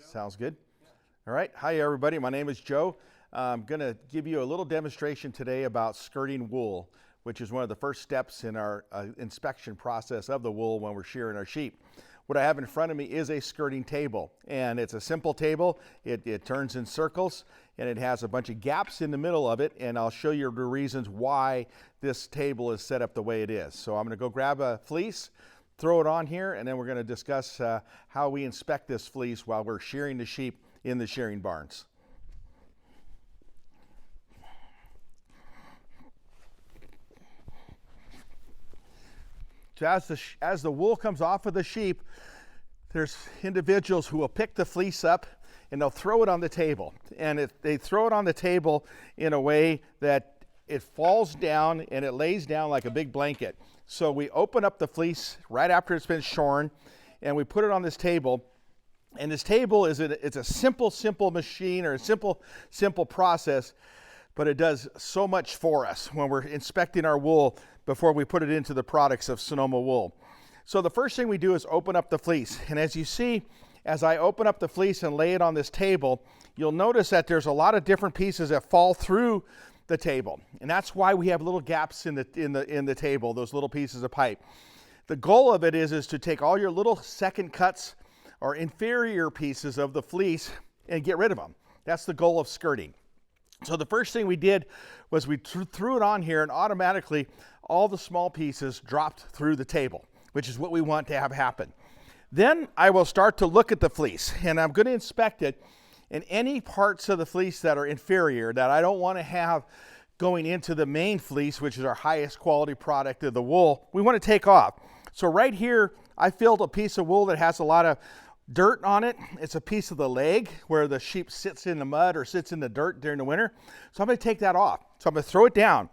Sounds good. All right. Hi, everybody. My name is Joe. I'm going to give you a little demonstration today about skirting wool, which is one of the first steps in our inspection process of the wool when we're shearing our sheep. What I have in front of me is a skirting table, and it's a simple table. It turns in circles, and it has a bunch of gaps in the middle of it, and I'll show you the reasons why this table is set up the way it is. So I'm going to go grab a fleece, throw it on here, and then we're going to discuss how we inspect this fleece while we're shearing the sheep in the shearing barns. So as the wool comes off of the sheep, there's individuals who will pick the fleece up and they'll throw it on the table. And they throw it on the table in a way that it falls down and it lays down like a big blanket. So we open up the fleece right after it's been shorn and we put it on this table. And this table it's a simple machine or a simple process, but it does so much for us when we're inspecting our wool before we put it into the products of Sonoma wool. So the first thing we do is open up the fleece. And as you see, as I open up the fleece and lay it on this table, you'll notice that there's a lot of different pieces that fall through the table. And that's why we have little gaps in the table, those little pieces of pipe. The goal of it is to take all your little second cuts or inferior pieces of the fleece and get rid of them. That's the goal of skirting. So the first thing we did was we threw it on here, and automatically all the small pieces dropped through the table, which is what we want to have happen. Then I will start to look at the fleece, and I'm going to inspect it, and any parts of the fleece that are inferior that I don't want to have going into the main fleece, which is our highest quality product of the wool, we want to take off. So right here, I filled a piece of wool that has a lot of dirt on it. It's a piece of the leg where the sheep sits in the mud or sits in the dirt during the winter. So I'm going to take that off. So I'm going to throw it down.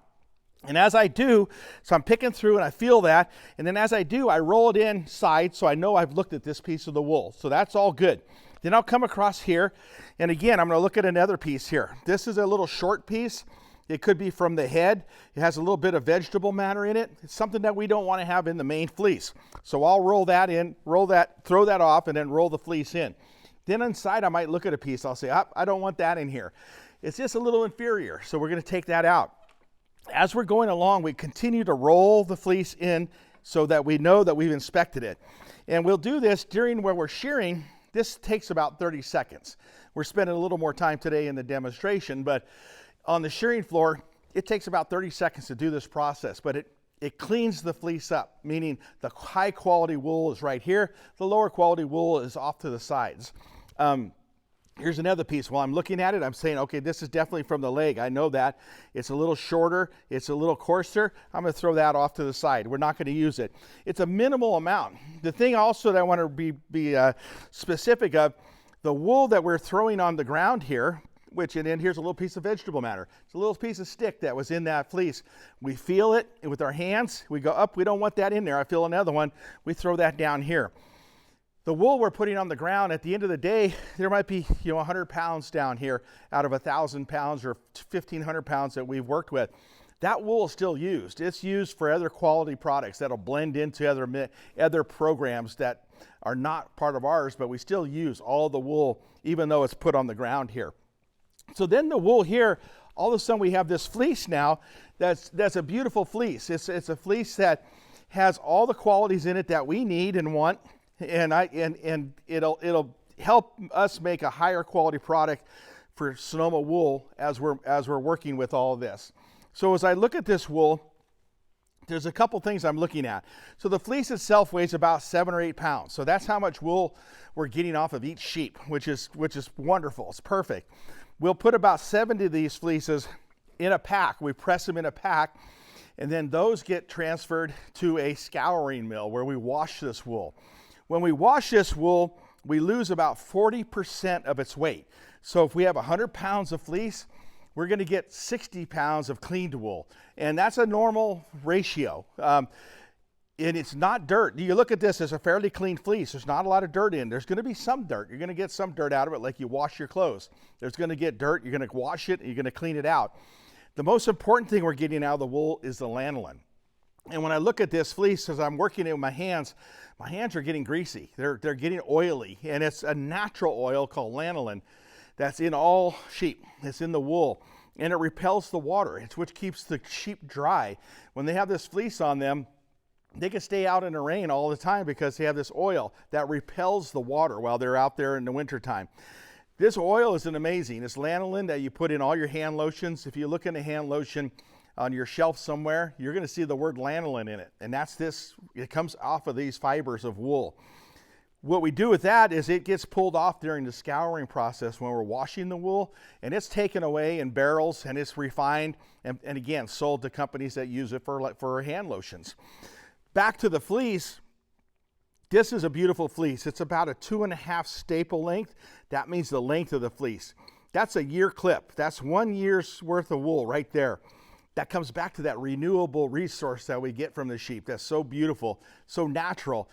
And as I do, so I'm picking through and I feel that. And then as I do, I roll it inside so I know I've looked at this piece of the wool. So that's all good. Then I'll come across here. And again, I'm going to look at another piece here. This is a little short piece. It could be from the head. It has a little bit of vegetable matter in it. It's something that we don't want to have in the main fleece. So I'll roll that in, throw that off, and then roll the fleece in. Then inside, I might look at a piece. I'll say, I don't want that in here. It's just a little inferior, so we're going to take that out. As we're going along, we continue to roll the fleece in so that we know that we've inspected it. And we'll do this during where we're shearing. This takes about 30 seconds. We're spending a little more time today in the demonstration, but on the shearing floor, it takes about 30 seconds to do this process, but it cleans the fleece up, meaning the high quality wool is right here. The lower quality wool is off to the sides. Here's another piece. While I'm looking at it, I'm saying, okay, this is definitely from the leg. I know that. It's a little shorter. It's a little coarser. I'm going to throw that off to the side. We're not going to use it. It's a minimal amount. The thing also that I want to be specific of, the wool that we're throwing on the ground here, and then here's a little piece of vegetable matter. It's a little piece of stick that was in that fleece. We feel it with our hands. We go up. We don't want that in there. I feel another one. We throw that down here. The wool we're putting on the ground, at the end of the day, there might be 100 pounds down here out of 1,000 pounds or 1,500 pounds that we've worked with. That wool is still used. It's used for other quality products that'll blend into other programs that are not part of ours, but we still use all the wool even though it's put on the ground here. So then the wool here, all of a sudden we have this fleece now that's a beautiful fleece. It's a fleece that has all the qualities in it that we need and want, and it'll help us make a higher quality product for Sonoma wool as we're working with all of this. So as I look at this wool, there's a couple things I'm looking at. So the fleece itself weighs about 7 or 8 pounds. So that's how much wool we're getting off of each sheep, which is wonderful. It's perfect. We'll put about 70 of these fleeces in a pack. We press them in a pack, and then those get transferred to a scouring mill where we wash this wool. When we wash this wool, we lose about 40% of its weight. So if we have 100 pounds of fleece, we're going to get 60 pounds of cleaned wool, and that's a normal ratio. And it's not dirt. You look at this as a fairly clean fleece. There's not a lot of dirt in. There's going to be some dirt. You're going to get some dirt out of it like you wash your clothes. There's going to get dirt. You're going to wash it. And you're going to clean it out. The most important thing we're getting out of the wool is the lanolin. And when I look at this fleece, as I'm working it with my hands are getting greasy. They're getting oily, and it's a natural oil called lanolin that's in all sheep. It's in the wool, and it repels the water. It's which keeps the sheep dry. When they have this fleece on them, they can stay out in the rain all the time because they have this oil that repels the water while they're out there in the wintertime. This oil is amazing. It's lanolin that you put in all your hand lotions. If you look in a hand lotion on your shelf somewhere, you're going to see the word lanolin in it. And that's this, it comes off of these fibers of wool. What we do with that is it gets pulled off during the scouring process when we're washing the wool, and it's taken away in barrels, and it's refined and again sold to companies that use it for hand lotions. Back to the fleece. This is a beautiful fleece. It's about a 2.5 staple length. That means the length of the fleece. That's a year clip. That's 1 year's worth of wool right there. That comes back to that renewable resource that we get from the sheep. That's so beautiful, so natural.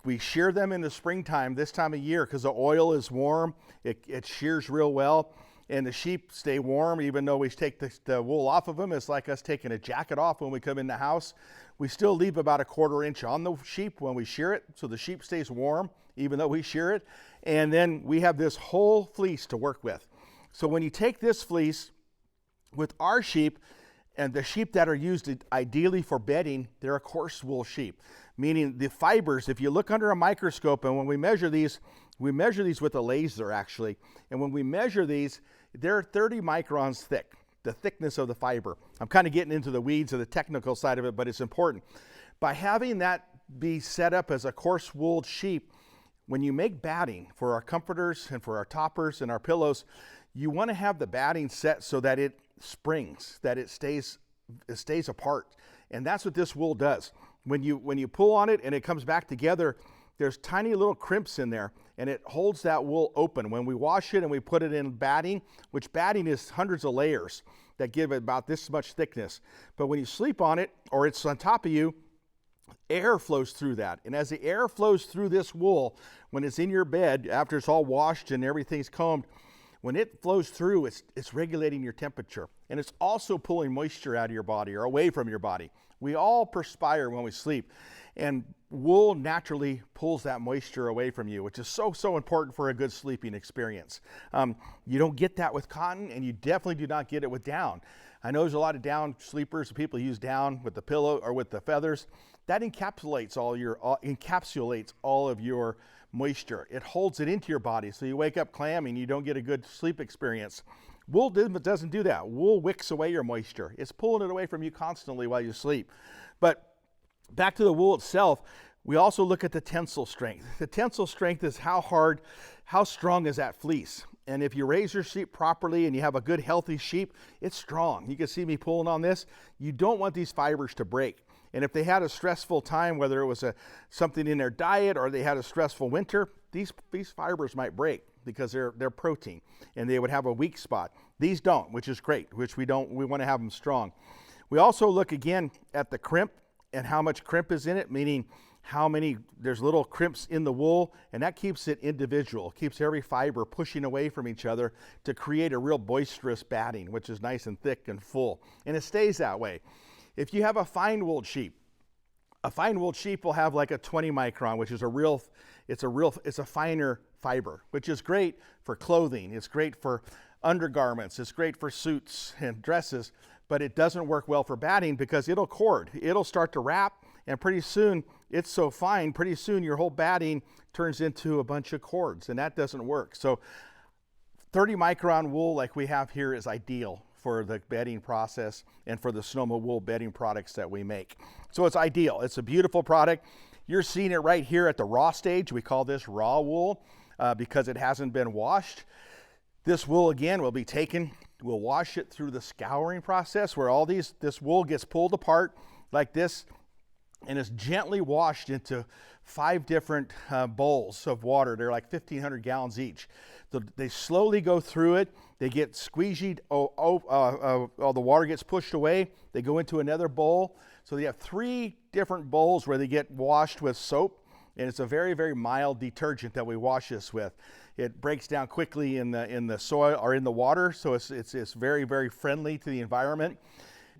We shear them in the springtime, this time of year, because the oil is warm. It shears real well, and the sheep stay warm even though we take the wool off of them. It's like us taking a jacket off when we come in the house. We still leave about a 1/4 inch on the sheep when we shear it, so the sheep stays warm even though we shear it. And then we have this whole fleece to work with. So when you take this fleece with our sheep, and the sheep that are used ideally for bedding, they're a coarse wool sheep, meaning the fibers, if you look under a microscope, and when we measure these with a laser actually, and when we measure these, they're 30 microns thick, the thickness of the fiber. I'm kind of getting into the weeds of the technical side of it, but it's important. By having that be set up as a coarse wool sheep, when you make batting for our comforters and for our toppers and our pillows, you want to have the batting set so that it springs, that it stays apart. And that's what this wool does. When you pull on it and it comes back together, there's tiny little crimps in there, and it holds that wool open. When we wash it and we put it in batting, which batting is hundreds of layers that give it about this much thickness. But when you sleep on it or it's on top of you, air flows through that. And as the air flows through this wool, when it's in your bed, after it's all washed and everything's combed, when it flows through, it's regulating your temperature. And it's also pulling moisture out of your body or away from your body. We all perspire when we sleep. And wool naturally pulls that moisture away from you, which is so important for a good sleeping experience. You don't get that with cotton, and you definitely do not get it with down. I know there's a lot of down sleepers. People use down with the pillow or with the feathers. That encapsulates all of your moisture. It holds it into your body, so you wake up clammy and you don't get a good sleep experience. Wool doesn't do that. Wool wicks away your moisture. It's pulling it away from you constantly while you sleep. But back to the wool itself, we also look at the tensile strength. The tensile strength is how strong is that fleece? And if you raise your sheep properly and you have a good healthy sheep, it's strong. You can see me pulling on this. You don't want these fibers to break. And if they had a stressful time, whether it was something in their diet or they had a stressful winter, these fibers might break because they're protein and they would have a weak spot. These don't, which is great, which we want to have them strong. We also look again at the crimp and how much crimp is in it, meaning there's little crimps in the wool, and that keeps it individual, keeps every fiber pushing away from each other to create a real boisterous batting, which is nice and thick and full. And it stays that way. If you have a fine wool sheep will have like a 20 micron, which is it's a finer fiber, which is great for clothing. It's great for undergarments. It's great for suits and dresses, but it doesn't work well for batting because it'll cord. It'll start to wrap, and pretty soon it's so fine, pretty soon your whole batting turns into a bunch of cords, and that doesn't work. So 30 micron wool like we have here is ideal for the bedding process and for the Sonoma wool bedding products that we make. So it's ideal. It's a beautiful product. You're seeing it right here at the raw stage. We call this raw wool because it hasn't been washed. This wool again will be taken. We'll wash it through the scouring process where this wool gets pulled apart like this and is gently washed into 5 different bowls of water. They're like 1,500 gallons each. So they slowly go through it. They get squeegeed. The water gets pushed away. They go into another bowl. So they have 3 different bowls where they get washed with soap. And it's a very, very mild detergent that we wash this with. It breaks down quickly in the soil or in the water. So it's very, very friendly to the environment.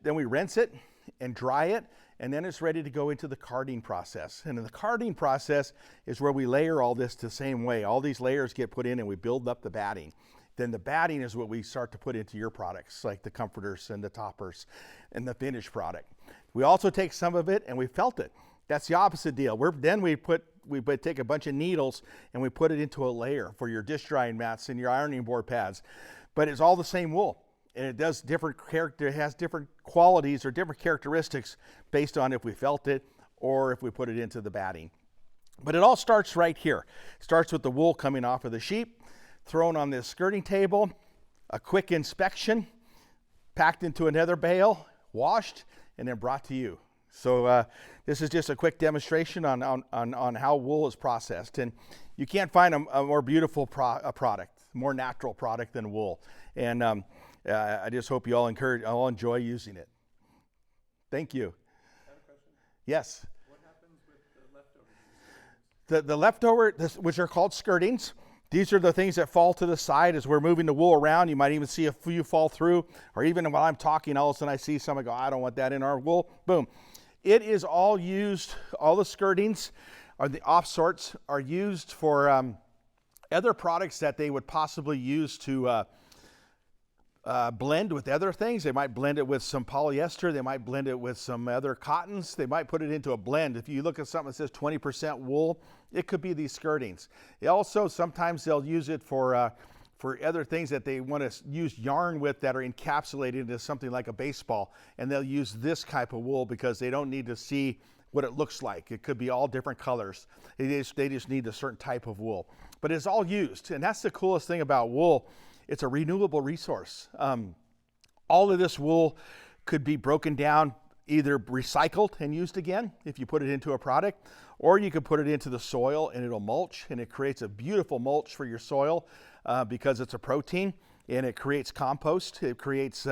Then we rinse it and dry it. and then it's ready to go into the carding process. And in the carding process is where we layer all this the same way. All these layers get put in and we build up the batting. Then the batting is what we start to put into your products, like the comforters and the toppers and the finished product. We also take some of it and we felt it. That's the opposite deal. Then we take a bunch of needles and we put it into a layer for your dish drying mats and your ironing board pads. But it's all the same wool. And it does it has different qualities or different characteristics based on if we felt it or if we put it into the batting. But it all starts right here. It starts with the wool coming off of the sheep, thrown on this skirting table, a quick inspection, packed into another bale, washed, and then brought to you. So this is just a quick demonstration on how wool is processed. And you can't find a more beautiful product, more natural product than wool. And I just hope you all enjoy using it. Thank you. I have a question. Yes. What happens with the leftovers? The leftover, which are called skirtings, these are the things that fall to the side as we're moving the wool around. You might even see a few fall through, or even while I'm talking, all of a sudden I see someone go, I don't want that in our wool. Boom. It is all used, all the skirtings, or the off sorts, are used for other products that they would possibly use to blend with other things. They might blend it with some polyester. They might blend it with some other cottons. They might put it into a blend. If you look at something that says 20% wool, it could be these skirtings. Also, sometimes they'll use it for other things that they want to use yarn with that are encapsulated into something like a baseball. And they'll use this type of wool because they don't need to see what it looks like. It could be all different colors. They just need a certain type of wool. But it's all used. And that's the coolest thing about wool. It's a renewable resource. All of this wool could be broken down, either recycled and used again if you put it into a product, or you could put it into the soil and it'll mulch, and it creates a beautiful mulch for your soil because it's a protein, and it creates compost. It creates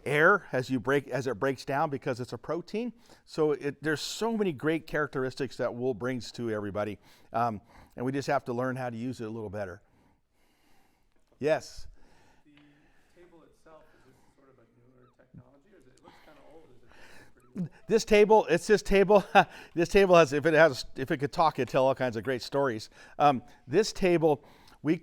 air as it breaks down because it's a protein. So there's so many great characteristics that wool brings to everybody, and we just have to learn how to use it a little better. Yes. The table itself, is this sort of a newer technology, or it looks kind of old? Is it pretty old? This table, this table has, if it could talk, it'd tell all kinds of great stories. This table, we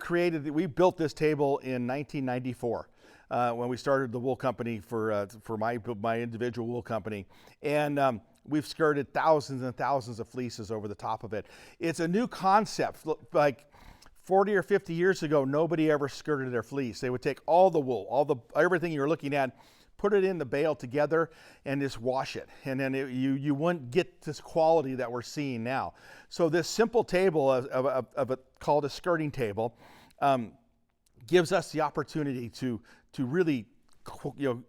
built this table in 1994 when we started the wool company for my individual wool company, and we've skirted thousands and thousands of fleeces over the top of it. It's a new concept. Like 40 or 50 years ago, nobody ever skirted their fleece. They would take all the wool, everything you're looking at, put it in the bale together and just wash it. And then you wouldn't get this quality that we're seeing now. So this simple table called a skirting table gives us the opportunity to really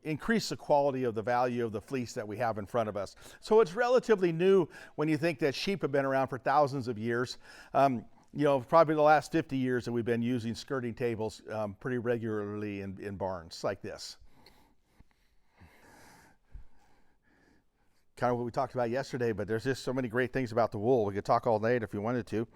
increase the quality of the value of the fleece that we have in front of us. So it's relatively new when you think that sheep have been around for thousands of years. Probably the last 50 years that we've been using skirting tables pretty regularly in barns like this. Kind of what we talked about yesterday, but there's just so many great things about the wool. We could talk all night if we wanted to.